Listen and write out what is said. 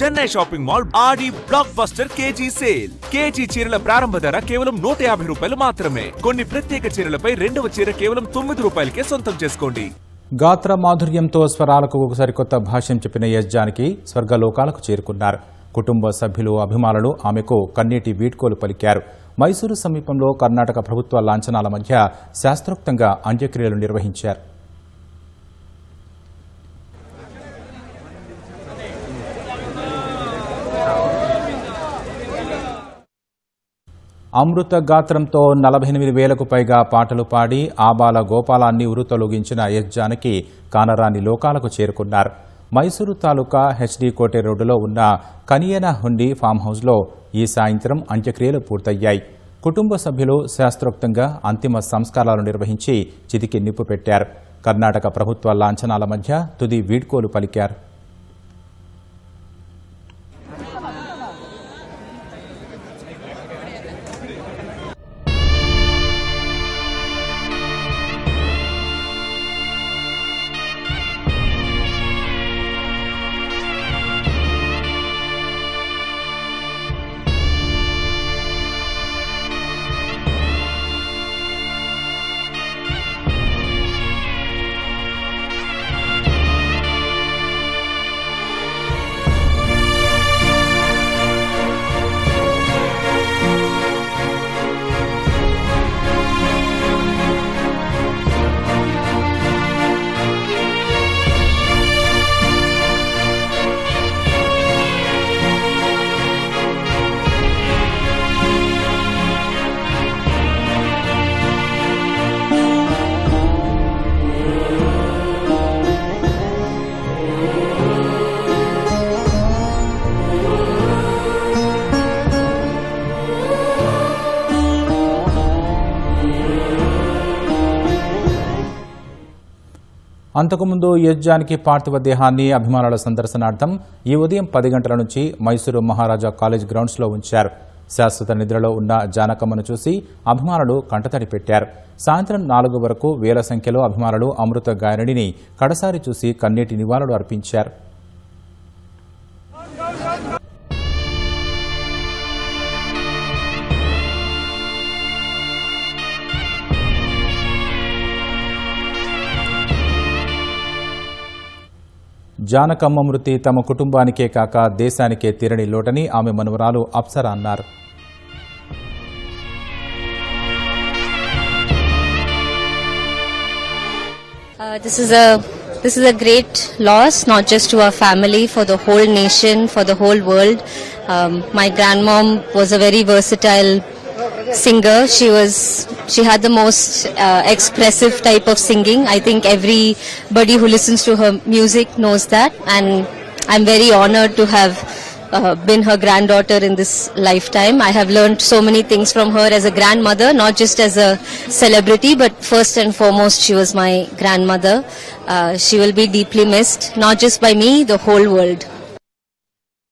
Chennai shopping mall Aadi blockbuster KG sale. KG చీరల ప్రారంభ ధర కేవలం 150 రూపాయలు మాత్రమే. కొన్ని ప్రత్యేక చీరలపై రెండవ చీర కేవలం 9 రూపాయలకే సొంతం చేసుకోండి. గాత్ర మాధుర్యంతో స్వరాలకు ఒక సరికొత్త భాష్యం చెప్పిన ఎస్ జానకి స్వర్గలోకాలకు చేరుకున్నారు. కుటుంబ సభ్యులు, అభిమానులు ఆమెకు కన్నీటి వీడ్కోలు పలికారు. మైసూరు సమీపంలో కర్ణాటక ప్రభుత్వ లాంఛనాల మధ్య శాస్త్రోక్తంగా అంత్యక్రియలు నిర్వహించారు. అమృత గాత్రంతో 48,000కు పైగా పాటలు పాడి ఆబాల గోపాలాన్ని ఉరుతొలగించిన ఎస్ జానకి కానరాని లోకాలకు చేరుకున్నారు. మైసూరు తాలూకా హెచ్డి కోటే రోడ్డులో ఉన్న కనియన హుండి ఫామ్ హౌస్లో ఈ సాయంత్రం అంత్యక్రియలు పూర్తయ్యాయి. కుటుంబ సభ్యులు శాస్త్రోక్తంగా అంతిమ సంస్కారాలు నిర్వహించి చితికి నిప్పు పెట్టారు. కర్ణాటక ప్రభుత్వ లాంఛనాల మధ్య తుది వీడ్కోలు పలికారు. అంతకుముందు ఎస్ జానకి పార్థివ దేహాన్ని అభిమానుల సందర్శనార్థం ఈ ఉదయం 10 గంటల నుంచి మైసూరు మహారాజా కాలేజ్ గ్రౌండ్స్లో ఉంచారు. శాశ్వత నిద్రలో ఉన్న జానకమ్మను చూసి అభిమానులు కంటతడి పెట్టారు. సాయంత్రం 4 వరకు వేల సంఖ్యలో అభిమానులు అమృత గాయనిని కడసారి చూసి కన్నీటి నివాళులు అర్పించారు. జానకమ్మ మృతి తమ కుటుంబానికే కాక దేశానికే తీరని లోటని ఆమె మనవరాలు అప్సర అన్నారు. This is a great loss, not just to our family, for the whole nation, for the whole world. My grandmom was a very versatile singer. She had the most expressive type of singing. I think everybody who listens to her music knows that, and I'm very honored to have been her granddaughter in this lifetime. I have learned so many things from her as a grandmother, not just as a celebrity, but first and foremost she was my grandmother. She will be deeply missed, not just by me, the whole world.